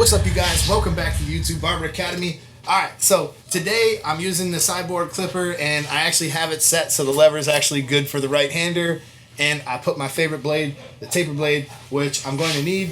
What's up, you guys? Welcome back to the YouTube Barber Academy. Alright, so today I'm using the cyborg clipper, and I actually have it set so the lever is actually good for the right-hander, and I put my favorite blade, the taper blade, which I'm going to need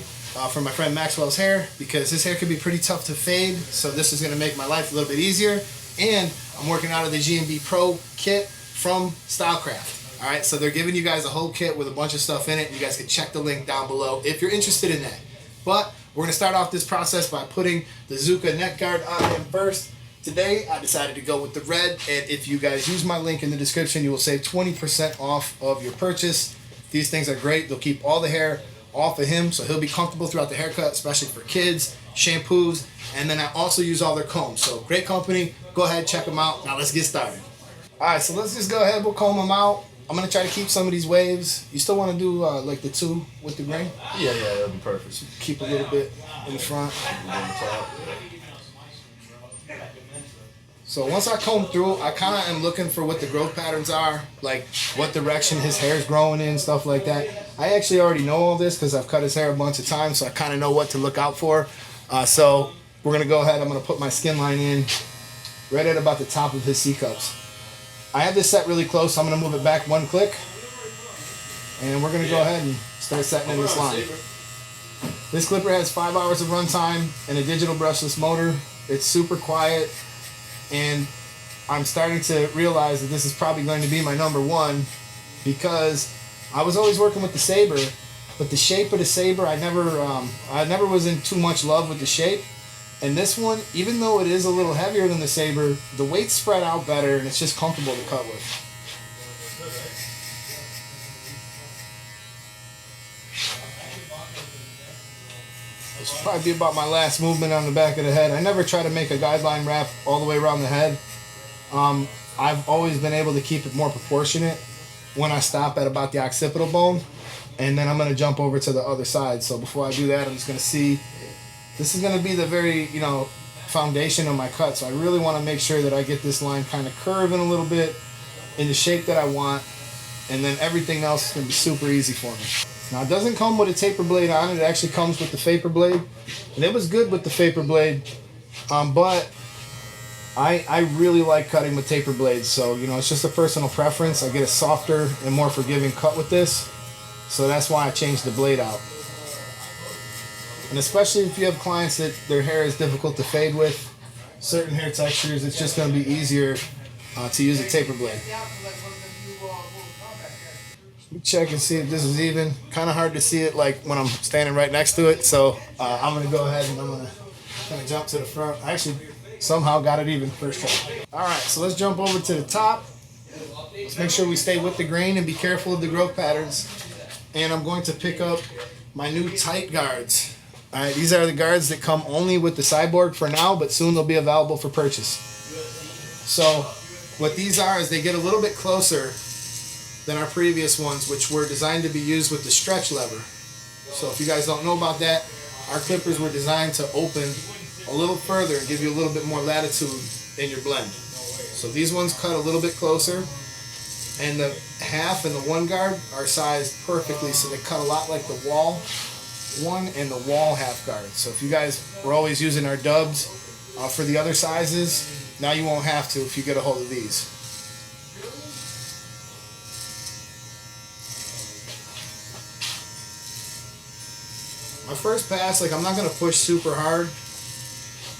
for my friend Maxwell's hair, because his hair can be pretty tough to fade, so this is going to make my life a little bit easier. And I'm working out of the G&B Pro kit from Stylecraft. Alright, so they're giving you guys a whole kit with a bunch of stuff in it. You guys can check the link down below if you're interested in that. But we're going to start off this process by putting the Zuka neck guard on him first. Today I decided to go with the red, and if you guys use my link in the description, you will save 20% off of your purchase. These things are great. They'll keep all the hair off of him, so he'll be comfortable throughout the haircut, especially for kids, shampoos, and then I also use all their combs. So great company. Go ahead, check them out. Now let's get started. Alright, so let's just go ahead, we'll comb them out. I'm going to try to keep some of these waves. You still want to do like the 2 with the grain? Yeah, that'll be perfect. So keep a little bit in the front. So once I comb through, I kind of am looking for what the growth patterns are, like what direction his hair is growing in, stuff like that. I actually already know all this because I've cut his hair a bunch of times, so I kind of know what to look out for. So we're going to go ahead. I'm going to put my skin line in right at about the top of his C-cups. I have this set really close, so I'm going to move it back 1 click. And we're going to go ahead and start setting in this line. This clipper has 5 hours of runtime and a digital brushless motor. It's super quiet, and I'm starting to realize that this is probably going to be my #1, because I was always working with the saber, but the shape of the saber, I never was in too much love with the shape. And this one, even though it is a little heavier than the saber, the weight's spread out better and it's just comfortable to cut with. This will probably be about my last movement on the back of the head. I never try to make a guideline wrap all the way around the head. I've always been able to keep it more proportionate when I stop at about the occipital bone, and then I'm going to jump over to the other side. So before I do that, I'm just going to see. This is going to be the very, foundation of my cut, so I really want to make sure that I get this line kind of curving a little bit in the shape that I want, and then everything else is going to be super easy for me. Now, it doesn't come with a taper blade on it. It actually comes with the vapor blade, and it was good with the vapor blade, but I really like cutting with taper blades, so, it's just a personal preference. I get a softer and more forgiving cut with this, so that's why I changed the blade out. And especially if you have clients that their hair is difficult to fade with, certain hair textures, it's just going to be easier to use a taper blade. Let me check and see if this is even. Kind of hard to see it like when I'm standing right next to it, so I'm going to go ahead and I'm going to kind of jump to the front. I actually somehow got it even first try. Alright, so let's jump over to the top. Let's make sure we stay with the grain and be careful of the growth patterns. And I'm going to pick up my new tight guards. Alright, these are the guards that come only with the cyborg for now, but soon they'll be available for purchase. So what these are is they get a little bit closer than our previous ones, which were designed to be used with the stretch lever. So if you guys don't know about that, our clippers were designed to open a little further and give you a little bit more latitude in your blend. So these ones cut a little bit closer, and the half and the 1 guard are sized perfectly, so they cut a lot like the wall 1 and the wall half guard. So if you guys were always using our dubs for the other sizes, now you won't have to if you get a hold of these. My first pass, I'm not going to push super hard.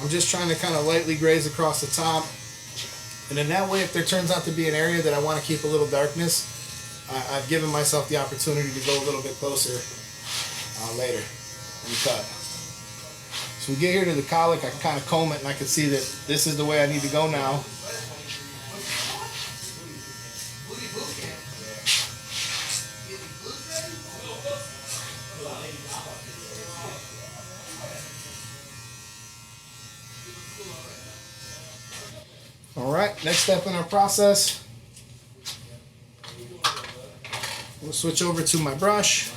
I'm just trying to kind of lightly graze across the top. And then that way, if there turns out to be an area that I want to keep a little darkness, I've given myself the opportunity to go a little bit closer later in the cut. So we get here to the colic, I can kind of comb it and I can see that this is the way I need to go now. Alright, next step in our process, we'll switch over to my brush,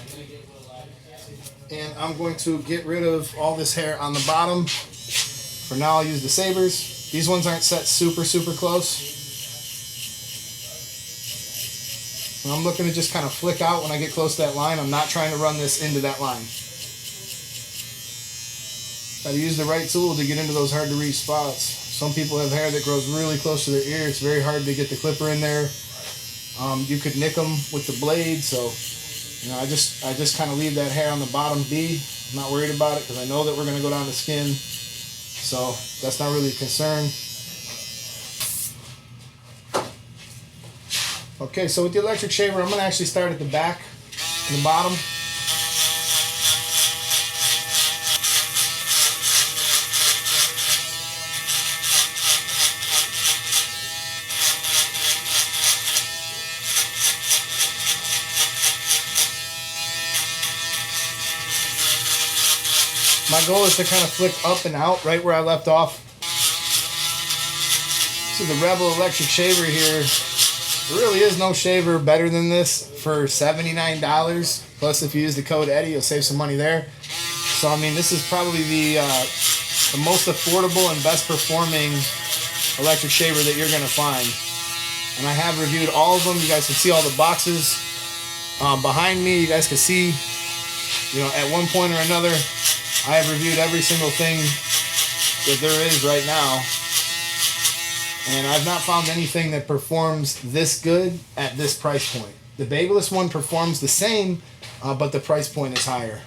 and I'm going to get rid of all this hair on the bottom. For now, I'll use the sabers. These ones aren't set super close. And I'm looking to just kind of flick out when I get close to that line. I'm not trying to run this into that line. Gotta use the right tool to get into those hard to reach spots. Some people have hair that grows really close to their ear. It's very hard to get the clipper in there. You could nick them with the blade, so I just kind of leave that hair on the bottom be. I'm not worried about it because I know that we're going to go down the skin, so that's not really a concern. Okay, so with the electric shaver, I'm going to actually start at the back and the bottom. My goal is to kind of flick up and out right where I left off. So the Rebel electric shaver here, there really is no shaver better than this for $79. Plus if you use the code Eddie, you'll save some money there. So I mean, this is probably the most affordable and best performing electric shaver that you're going to find. And I have reviewed all of them. You guys can see all the boxes behind me. You guys can see, at one point or another, I have reviewed every single thing that there is right now, and I've not found anything that performs this good at this price point. The Babeless one performs the same, but the price point is higher.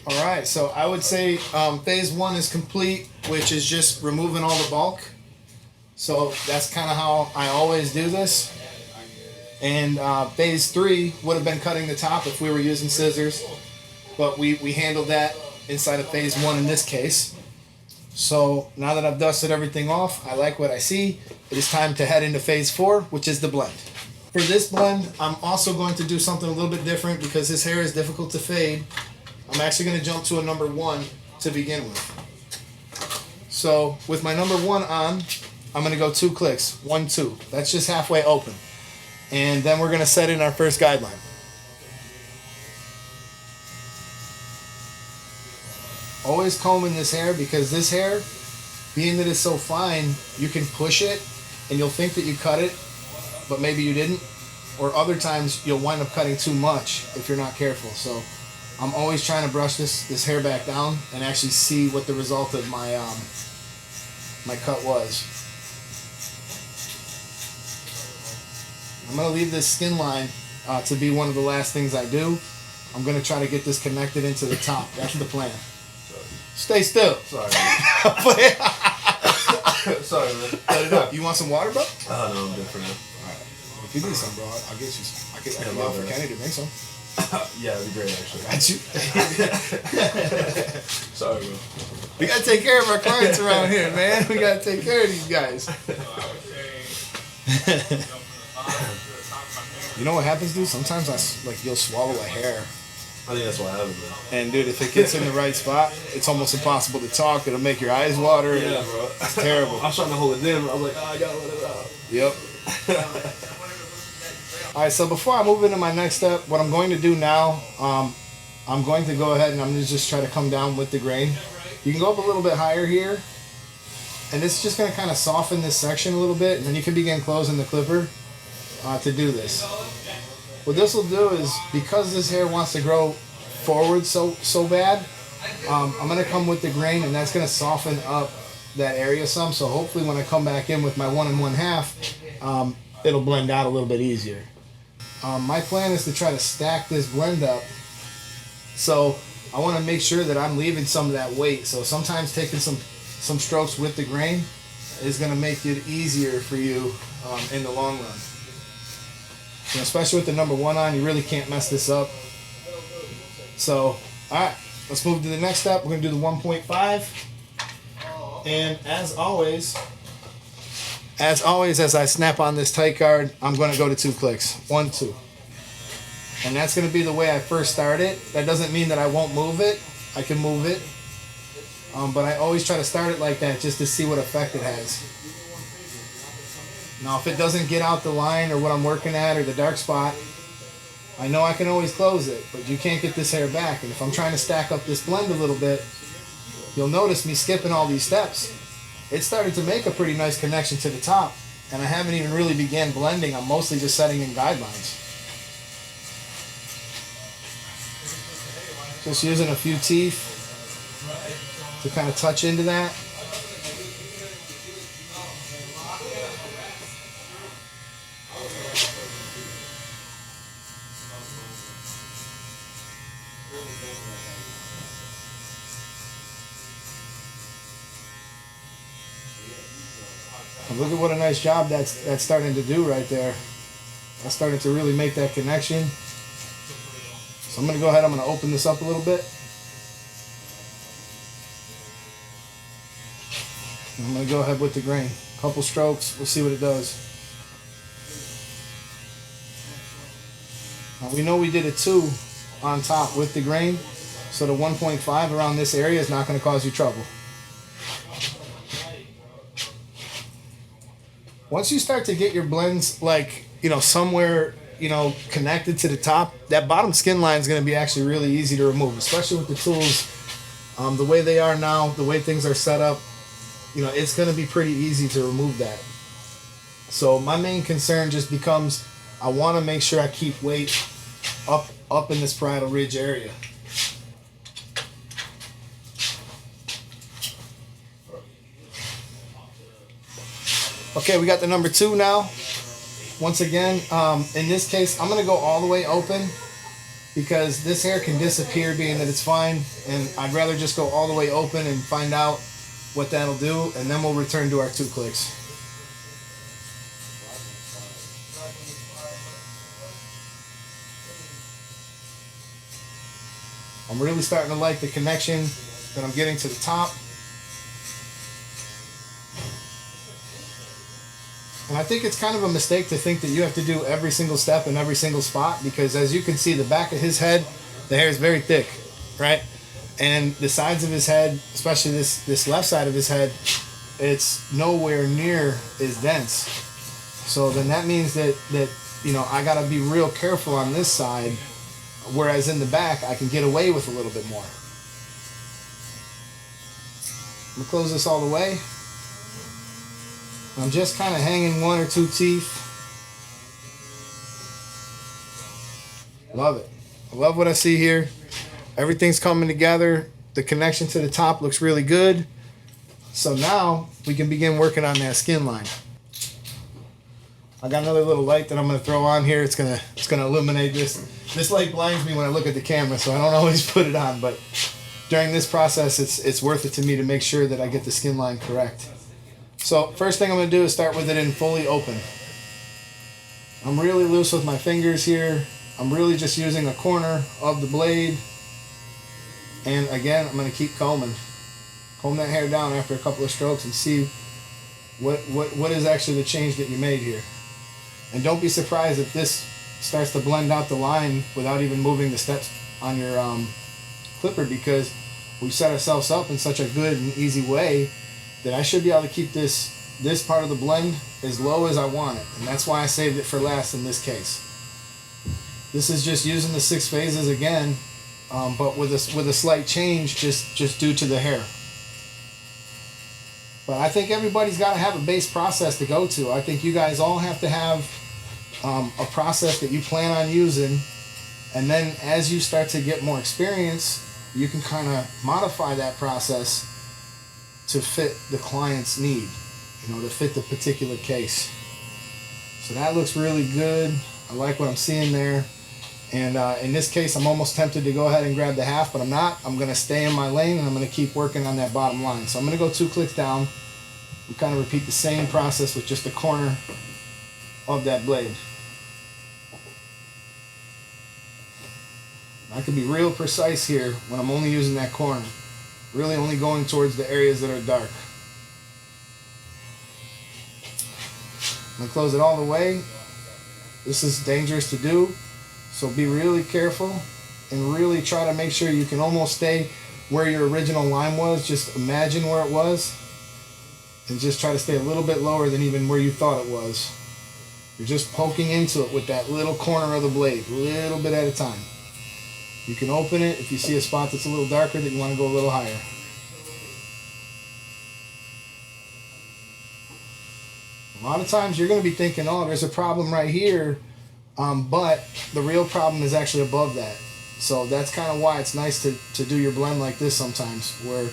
Alright, so I would say phase one is complete, which is just removing all the bulk. So that's kind of how I always do this. And phase three would have been cutting the top if we were using scissors, but we handled that inside of phase one in this case. So now that I've dusted everything off, I like what I see. It is time to head into phase four, which is the blend. For this blend, I'm also going to do something a little bit different because his hair is difficult to fade. I'm actually going to jump to a number one to begin with. So with my number one on, I'm going to go 2 clicks, 1, 2. That's just halfway open. And then we're going to set in our first guideline. Always combing this hair because this hair, being that it's so fine, you can push it and you'll think that you cut it, but maybe you didn't. Or other times you'll wind up cutting too much if you're not careful. So I'm always trying to brush this hair back down and actually see what the result of my my cut was. I'm going to leave this skin line to be one of the last things I do. I'm going to try to get this connected into the top. That's the plan. Stay still. Sorry. Sorry, man. Cut it up. You want some water, bro? No, I'm good for now. Alright. If you need some, bro, I'll get you some. I can go for Kenny to make some. Yeah, it'd be great, actually. Got you. Sorry, bro. We got to take care of our clients around here, man. We got to take care of these guys. You know what happens, dude? Sometimes you'll swallow a hair. I think that's what happened, man. And dude, if it gets in the right spot, it's almost impossible to talk. It'll make your eyes water. Yeah, bro. It's terrible. I was trying to hold it in. I was like, I gotta let it out. Yep. Alright, so before I move into my next step, what I'm going to do now, I'm going to go ahead and I'm going to just try to come down with the grain. You can go up a little bit higher here. And it's just going to kind of soften this section a little bit. And then you can begin closing the clipper to do this. What this will do is, because this hair wants to grow forward so bad, I'm going to come with the grain and that's going to soften up that area some. So hopefully when I come back in with my 1 1/2, it'll blend out a little bit easier. My plan is to try to stack this blend up. So I want to make sure that I'm leaving some of that weight. So sometimes taking some strokes with the grain is going to make it easier for you in the long run. And especially with the number one on, you really can't mess this up. So, alright, let's move to the next step. We're going to do the 1.5. And as always, as I snap on this tight guard, I'm going to go to 2 clicks. 1, 2. And that's going to be the way I first start it. That doesn't mean that I won't move it. I can move it. But I always try to start it like that just to see what effect it has. Now, if it doesn't get out the line or what I'm working at or the dark spot, I know I can always close it, but you can't get this hair back. And if I'm trying to stack up this blend a little bit, you'll notice me skipping all these steps. It started to make a pretty nice connection to the top. and I haven't even really began blending. I'm mostly just setting in guidelines. Just using a few teeth to kind of touch into that. And look at what a nice job that's starting to do right there. That's starting to really make that connection. So I'm going to go ahead, I'm going to open this up a little bit. And I'm going to go ahead with the grain. Couple strokes, we'll see what it does. Now we know we did a 2 on top with the grain, so the 1.5 around this area is not going to cause you trouble. Once you start to get your blends, like, you know, somewhere, you know, connected to the top, that bottom skin line is going to be actually really easy to remove, especially with the tools. The way they are now, the way things are set up, you know, it's going to be pretty easy to remove that. So my main concern just becomes, I want to make sure I keep weight up in this parietal ridge area. Okay, we got the number 2 now. Once again, in this case, I'm going to go all the way open because this hair can disappear being that it's fine, and I'd rather just go all the way open and find out what that'll do, and then we'll return to our 2 clicks. I'm really starting to like the connection that I'm getting to the top. And I think it's kind of a mistake to think that you have to do every single step in every single spot, because as you can see, the back of his head, the hair is very thick, right? And the sides of his head, especially this left side of his head, it's nowhere near as dense. So then that means that you know, I got to be real careful on this side, whereas in the back I can get away with a little bit more. I'm gonna close this all the way. I'm just kind of hanging 1 or 2 teeth. Love it. I love what I see here. Everything's coming together. The connection to the top looks really good. So now we can begin working on that skin line. I got another little light that I'm going to throw on here. It's gonna illuminate this. This light blinds me when I look at the camera, so I don't always put it on. But during this process, it's worth it to me to make sure that I get the skin line correct. So first thing I'm going to do is start with it in fully open. I'm really loose with my fingers here. I'm really just using a corner of the blade. And again, I'm going to keep combing. Comb that hair down after a couple of strokes and see what is actually the change that you made here. And don't be surprised if this starts to blend out the line without even moving the steps on your clipper, because we've set ourselves up in such a good and easy way that I should be able to keep this part of the blend as low as I want it. And that's why I saved it for last in this case. This is just using the 6 phases again, but with a slight change just due to the hair. But I think everybody's got to have a base process to go to. I think you guys all have to have a process that you plan on using, and then as you start to get more experience, you can kind of modify that process to fit the client's need, you know, to fit the particular case. So that looks really good. I like what I'm seeing there. And in this case, I'm almost tempted to go ahead and grab the half, but I'm not. I'm going to stay in my lane, and I'm going to keep working on that bottom line. So I'm going to go 2 clicks down. We kind of repeat the same process with just the corner of that blade. I can be real precise here when I'm only using that corner. Really only going towards the areas that are dark. I'm going to close it all the way. This is dangerous to do, so be really careful and really try to make sure you can almost stay where your original line was. Just imagine where it was and just try to stay a little bit lower than even where you thought it was. You're just poking into it with that little corner of the blade, a little bit at a time. You can open it if you see a spot that's a little darker that you want to go a little higher. A lot of times you're going to be thinking, oh, there's a problem right here, but the real problem is actually above that. So that's kind of why it's nice to do your blend like this sometimes, where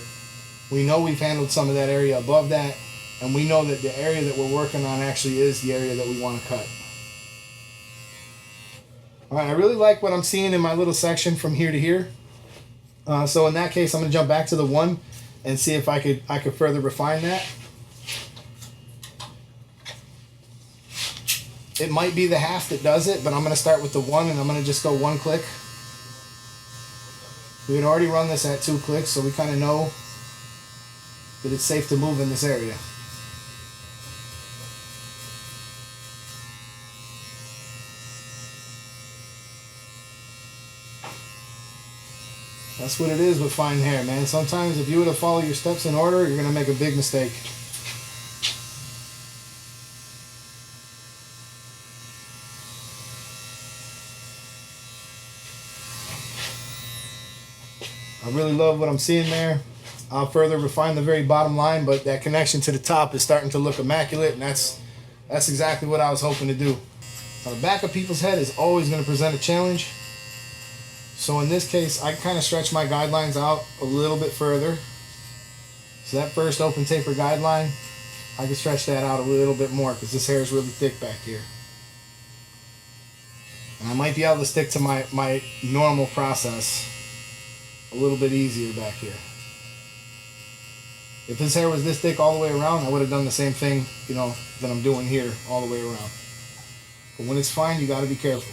we know we've handled some of that area above that, and we know that the area that we're working on actually is the area that we want to cut. All right, I really like what I'm seeing in my little section from here to here. So in that case, I'm going to jump back to the 1 and see if I could further refine that. It might be the half that does it, but I'm going to start with the 1 and I'm going to just go 1 click. We had already run this at 2 clicks, so we kind of know that it's safe to move in this area. That's what it is with fine hair, man. Sometimes if you were to follow your steps in order, you're going to make a big mistake. I really love what I'm seeing there. I'll further refine the very bottom line, but that connection to the top is starting to look immaculate, and that's exactly what I was hoping to do. Now, the back of people's head is always going to present a challenge. So in this case, I kind of stretch my guidelines out a little bit further. So that first open taper guideline, I can stretch that out a little bit more because this hair is really thick back here. And I might be able to stick to my normal process a little bit easier back here. If this hair was this thick all the way around, I would have done the same thing, you know, that I'm doing here all the way around. But when it's fine, you got to be careful.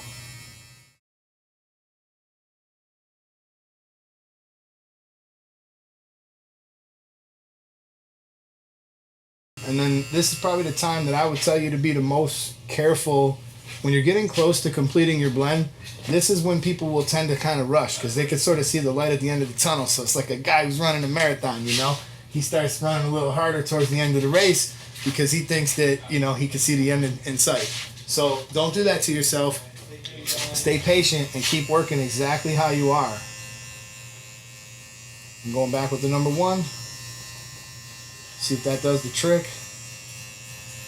And then this is probably the time that I would tell you to be the most careful. When you're getting close to completing your blend, this is when people will tend to kind of rush because they can sort of see the light at the end of the tunnel. So it's like a guy who's running a marathon, you know? He starts running a little harder towards the end of the race because he thinks that, you know, he can see the end in sight. So don't do that to yourself. Stay patient and keep working exactly how you are. I'm going back with the number 1. See if that does the trick.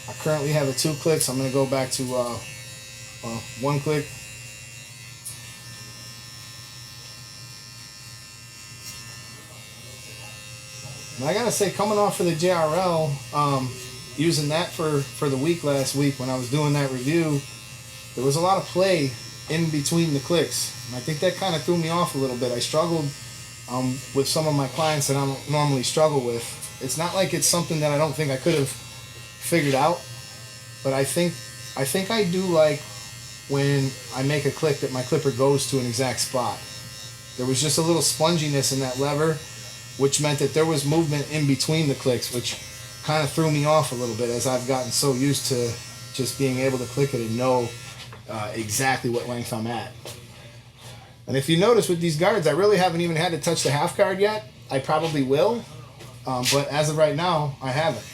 I currently have a 2 clicks. I'm going to go back to 1 click. And I gotta say, coming off of the JRL, using that for the week last week when I was doing that review, there was a lot of play in between the clicks. And I think that kind of threw me off a little bit. I struggled with some of my clients that I don't normally struggle with. It's not like it's something that I don't think I could have figured out, but I think I do like when I make a click that my clipper goes to an exact spot. There was just a little sponginess in that lever, which meant that there was movement in between the clicks, which kind of threw me off a little bit as I've gotten so used to just being able to click it and know exactly what length I'm at. And if you notice with these guards, I really haven't even had to touch the half guard yet. I probably will, but as of right now, I haven't.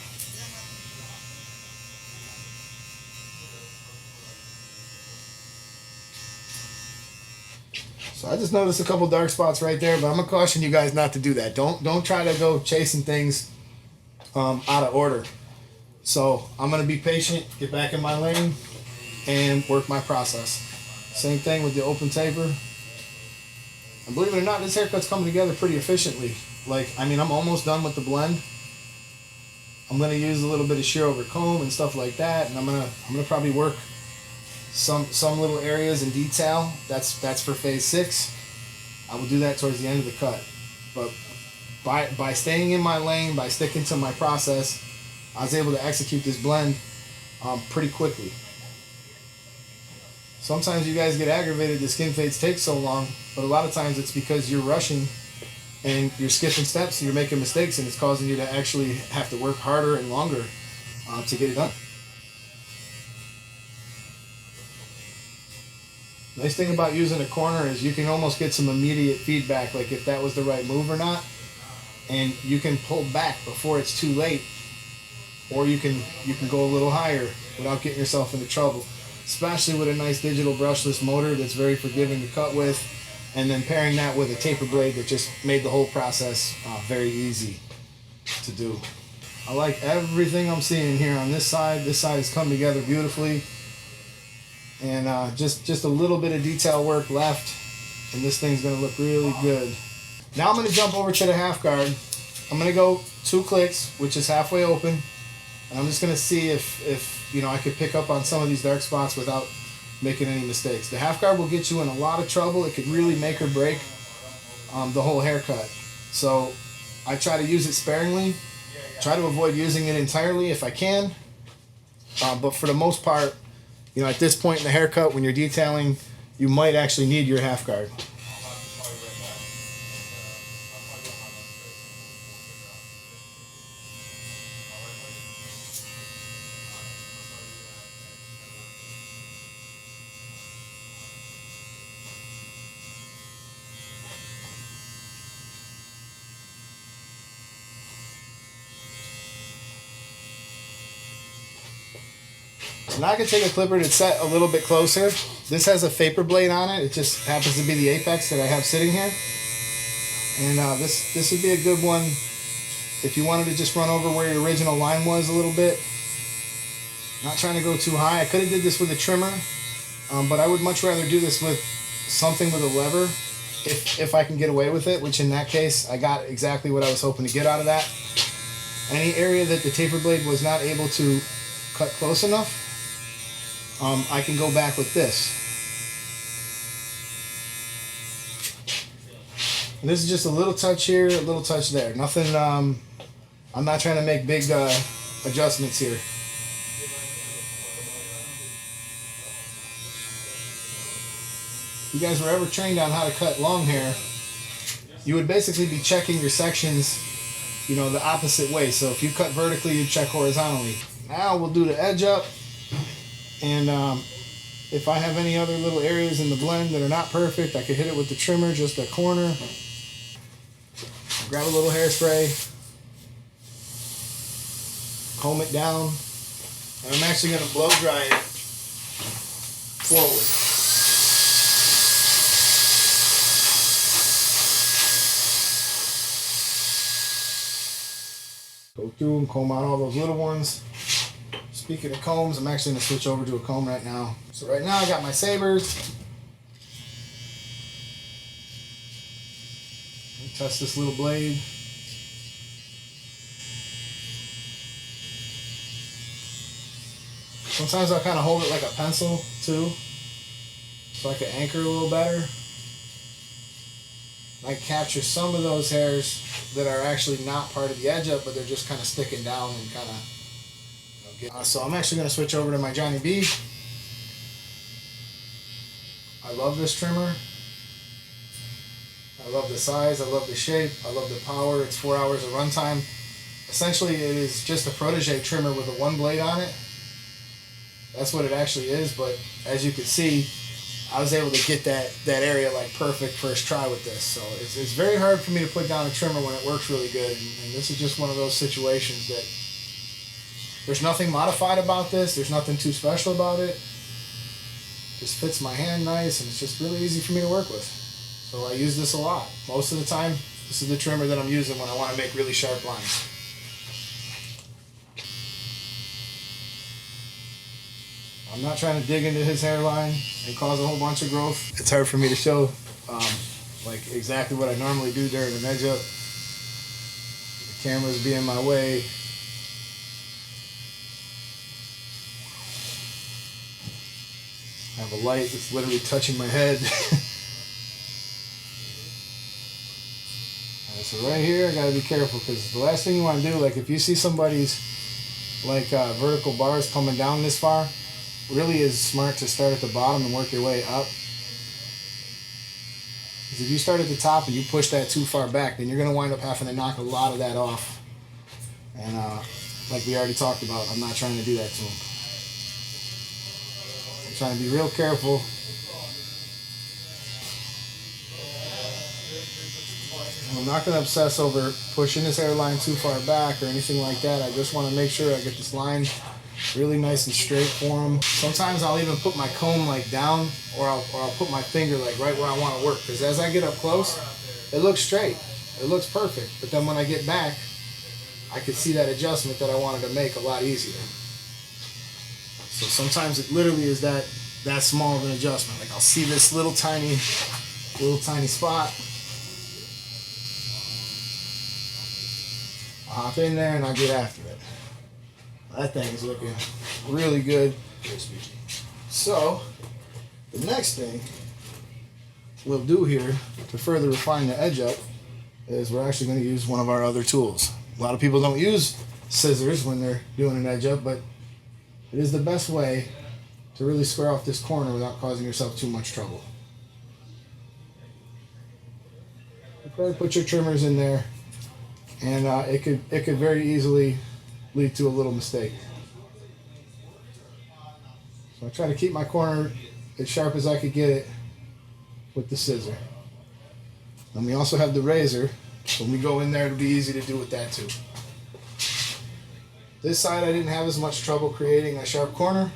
So I just noticed a couple dark spots right there, but I'm gonna caution you guys not to do that. Don't try to go chasing things out of order. So I'm gonna be patient, get back in my lane, and work my process. Same thing with the open taper. And believe it or not, this haircut's coming together pretty efficiently. Like, I mean, I'm almost done with the blend. I'm gonna use a little bit of shear over comb and stuff like that, and I'm gonna probably work some little areas in detail. That's for phase 6. I will do that towards the end of the cut. But by staying in my lane, by sticking to my process, I was able to execute this blend pretty quickly. Sometimes you guys get aggravated that skin fades take so long, but a lot of times it's because you're rushing and you're skipping steps and you're making mistakes, and it's causing you to actually have to work harder and longer to get it done. Nice thing about using a corner is you can almost get some immediate feedback, like if that was the right move or not, and you can pull back before it's too late, or you can go a little higher without getting yourself into trouble, especially with a nice digital brushless motor that's very forgiving to cut with, and then pairing that with a taper blade that just made the whole process very easy to do. I like everything I'm seeing here on this side. This side has come together beautifully. And just a little bit of detail work left, and this thing's gonna look really good. Now I'm gonna jump over to the half guard. I'm gonna go 2 clicks, which is halfway open. And I'm just gonna see if you know, I could pick up on some of these dark spots without making any mistakes. The half guard will get you in a lot of trouble. It could really make or break the whole haircut. So I try to use it sparingly. Try to avoid using it entirely if I can. But for the most part, you know, at this point in the haircut, when you're detailing, you might actually need your half guard. So now I can take a clipper that's set a little bit closer. This has a vapor blade on it. It just happens to be the apex that I have sitting here. And this would be a good one if you wanted to just run over where your original line was a little bit. Not trying to go too high. I could have did this with a trimmer, but I would much rather do this with something with a lever if I can get away with it, which in that case, I got exactly what I was hoping to get out of that. Any area that the taper blade was not able to cut close enough, I can go back with this. And this is just a little touch here, a little touch there. Nothing, I'm not trying to make big adjustments here. If you guys were ever trained on how to cut long hair, you would basically be checking your sections, you know, the opposite way. So if you cut vertically, you check horizontally. Now we'll do the edge up. And if I have any other little areas in the blend that are not perfect, I could hit it with the trimmer, just a corner. Grab a little hairspray, comb it down, and I'm actually going to blow dry it forward. Go through and comb out all those little ones. Speaking of combs, I'm actually going to switch over to a comb right now. So right now I got my sabers. Test this little blade. Sometimes I'll kind of hold it like a pencil too, so I can anchor a little better. I capture some of those hairs that are actually not part of the edge up, but they're just kind of sticking down and kind of, you know, so I'm actually going to switch over to my Johnny B. I love this trimmer. I love the size, I love the shape, I love the power. It's 4 hours of runtime. Essentially, it is just a protege trimmer with a 1 blade on it. That's what it actually is, but as you can see, I was able to get that area like perfect first try with this. So it's very hard for me to put down a trimmer when it works really good, and this is just one of those situations that there's nothing modified about this, there's nothing too special about it. Just fits my hand nice, and it's just really easy for me to work with. So I use this a lot. Most of the time, this is the trimmer that I'm using when I want to make really sharp lines. I'm not trying to dig into his hairline and cause a whole bunch of growth. It's hard for me to show like exactly what I normally do during an edge up. The camera's be in my way. I have a light that's literally touching my head. So right here, I gotta be careful, because the last thing you want to do, like if you see somebody's like vertical bars coming down this far, really is smart to start at the bottom and work your way up. Because if you start at the top and you push that too far back, then you're gonna wind up having to knock a lot of that off. And like we already talked about, I'm not trying to do that to him. I'm trying to be real careful. I'm not going to obsess over pushing this hairline too far back or anything like that. I just want to make sure I get this line really nice and straight for him. Sometimes I'll even put my comb like down, or I'll put my finger like right where I want to work, because as I get up close, it looks straight. It looks perfect. But then when I get back, I could see that adjustment that I wanted to make a lot easier. So sometimes it literally is that small of an adjustment. Like I'll see this little tiny spot. I'll hop in there and I'll get after it. That thing is looking really good. So the next thing we'll do here to further refine the edge up is we're actually going to use one of our other tools. A lot of people don't use scissors when they're doing an edge up, but it is the best way to really square off this corner without causing yourself too much trouble. You probably put your trimmers in there, and it could very easily lead to a little mistake. So I try to keep my corner as sharp as I could get it with the scissor. And we also have the razor. When we go in there, it'll be easy to do with that too. This side I didn't have as much trouble creating a sharp corner.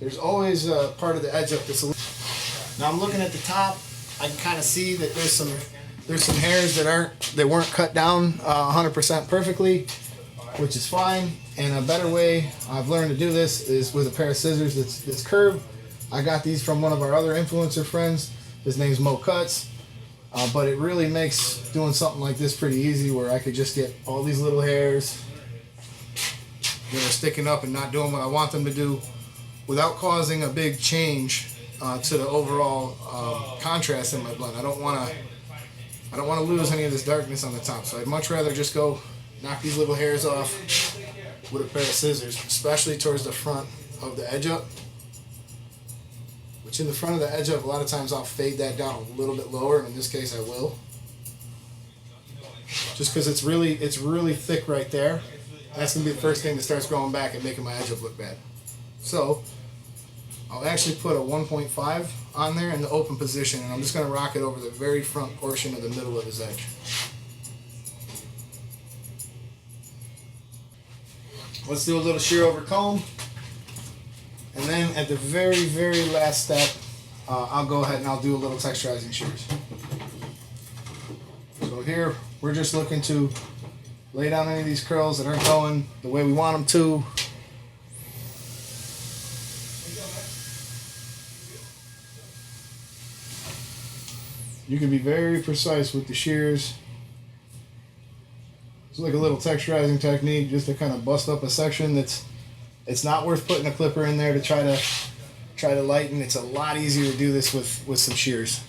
There's always a part of the edge up that's a little... Now I'm looking at the top. I can kind of see that there's some hairs that weren't cut down 100% perfectly, which is fine. And a better way I've learned to do this is with a pair of scissors that's curved. I got these from one of our other influencer friends. His name's Mo Cuts. But it really makes doing something like this pretty easy, where I could just get all these little hairs that are sticking up and not doing what I want them to do without causing a big change to the overall contrast in my blend. I don't want to lose any of this darkness on the top, so I'd much rather just go knock these little hairs off with a pair of scissors, especially towards the front of the edge up. Which in the front of the edge up, a lot of times I'll fade that down a little bit lower, and in this case I will. Just because it's really thick right there. That's going to be the first thing that starts growing back and making my edge up look bad. So I'll actually put a 1.5 on there in the open position, and I'm just going to rock it over the very front portion of the middle of his edge. Let's do a little shear over comb. And then at the very, very last step, I'll go ahead and I'll do a little texturizing shears. So here, we're just looking to lay down any of these curls that aren't going the way we want them to. You can be very precise with the shears. It's like a little texturizing technique just to kind of bust up a section it's not worth putting a clipper in there to try to lighten. It's a lot easier to do this with some shears.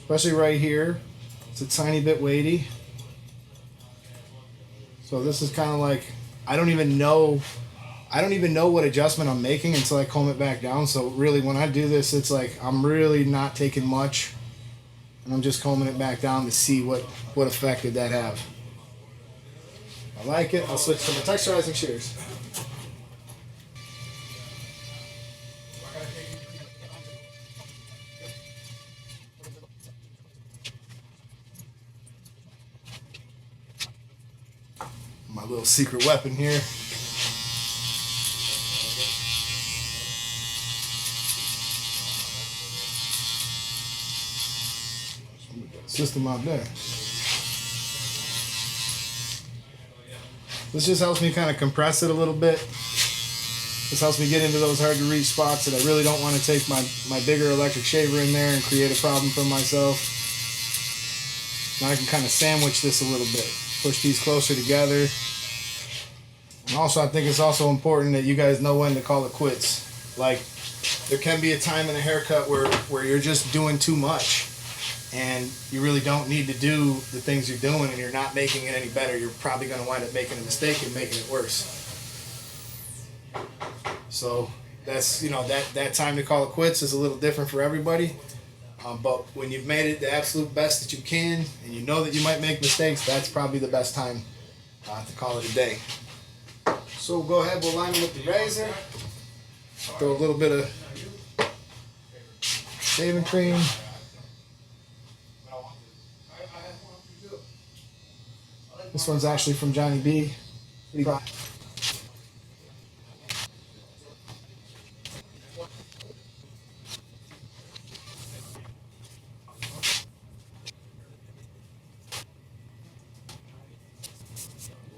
Especially right here, it's a tiny bit weighty. So this is kind of like, I don't even know what adjustment I'm making until I comb it back down. So really, when I do this, it's like I'm really not taking much. And I'm just combing it back down to see what effect did that have. I like it. I'll switch to my texturizing shears. My little secret weapon here. System out there. This just helps me kind of compress it a little bit. This helps me get into those hard to reach spots that I really don't want to take my bigger electric shaver in there and create a problem for myself. Now I can kind of sandwich this a little bit. Push these closer together. And also I think it's also important that you guys know when to call it quits. Like, there can be a time in a haircut where you're just doing too much. And you really don't need to do the things you're doing, and you're not making it any better. You're probably going to wind up making a mistake and making it worse. So that's, that time to call it quits is a little different for everybody. But when you've made it the absolute best that you can, and you know that you might make mistakes, that's probably the best time to call it a day. So we'll go ahead, we'll line it with the razor. Throw a little bit of shaving cream. This one's actually from Johnny B.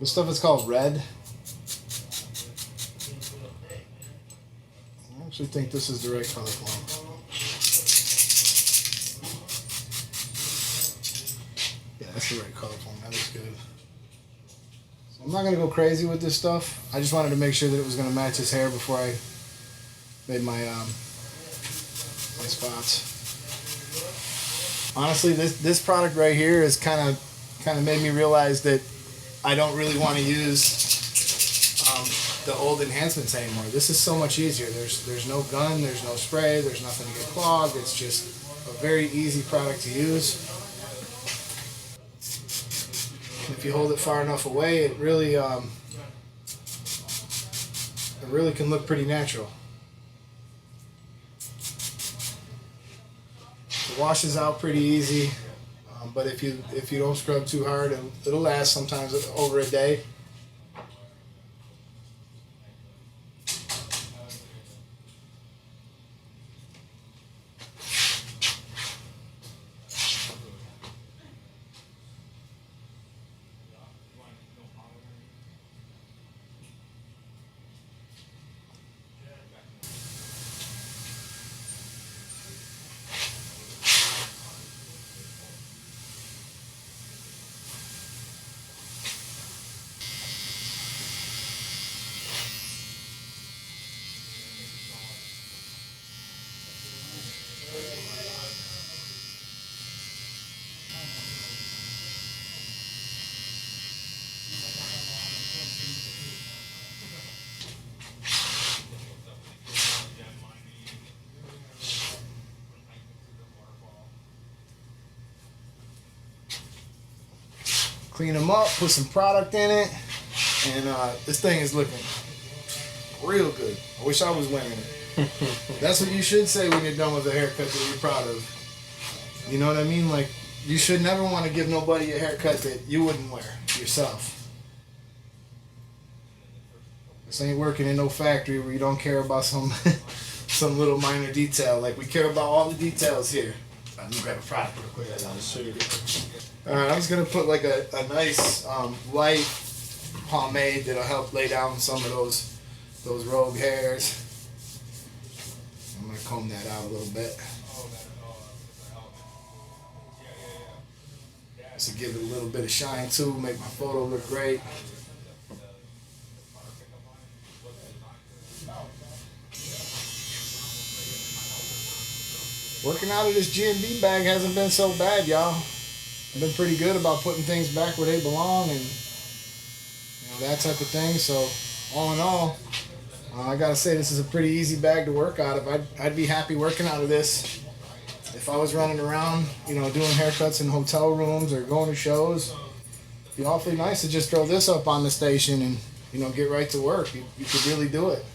This stuff is called red. I actually think this is the right color form. Yeah, that's the right color form. That looks good. So I'm not going to go crazy with this stuff. I just wanted to make sure that it was going to match his hair before I made my my spots. Honestly, this product right here is kind of made me realize that I don't really want to use the old enhancements anymore. This is so much easier. There's no gun, there's no spray, there's nothing to get clogged. It's just a very easy product to use. If you hold it far enough away, it really can look pretty natural. It washes out pretty easy, but if you don't scrub too hard, it'll last sometimes over a day. Clean them up, put some product in it, and this thing is looking real good. I wish I was wearing it. That's what you should say when you're done with a haircut that you're proud of. You know what I mean? Like, you should never want to give nobody a haircut that you wouldn't wear yourself. This ain't working in no factory where you don't care about some some little minor detail. Like, we care about all the details here. Let me grab a product real quick. I'll show you. Alright, I'm just going to put like a nice light pomade that'll help lay down some of those rogue hairs. I'm going to comb that out a little bit. Just to give it a little bit of shine too, make my photo look great. Working out of this G&B bag hasn't been so bad, y'all. I've been pretty good about putting things back where they belong and that type of thing. So all in all, I gotta say this is a pretty easy bag to work out of. I'd be happy working out of this if I was running around, doing haircuts in hotel rooms or going to shows. It'd be awfully nice to just throw this up on the station and get right to work. You could really do it.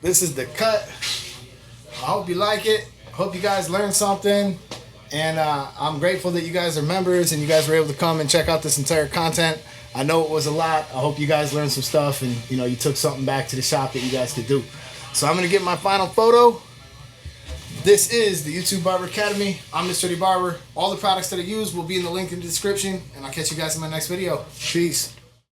This is the cut. I hope you like it. Hope you guys learned something. And I'm grateful that you guys are members and you guys were able to come and check out this entire content. I know it was a lot. I hope you guys learned some stuff and you took something back to the shop that you guys could do. So I'm going to get my final photo. This is the YouTube Barber Academy. I'm Mr. D Barber. All the products that I use will be in the link in the description. And I'll catch you guys in my next video. Peace.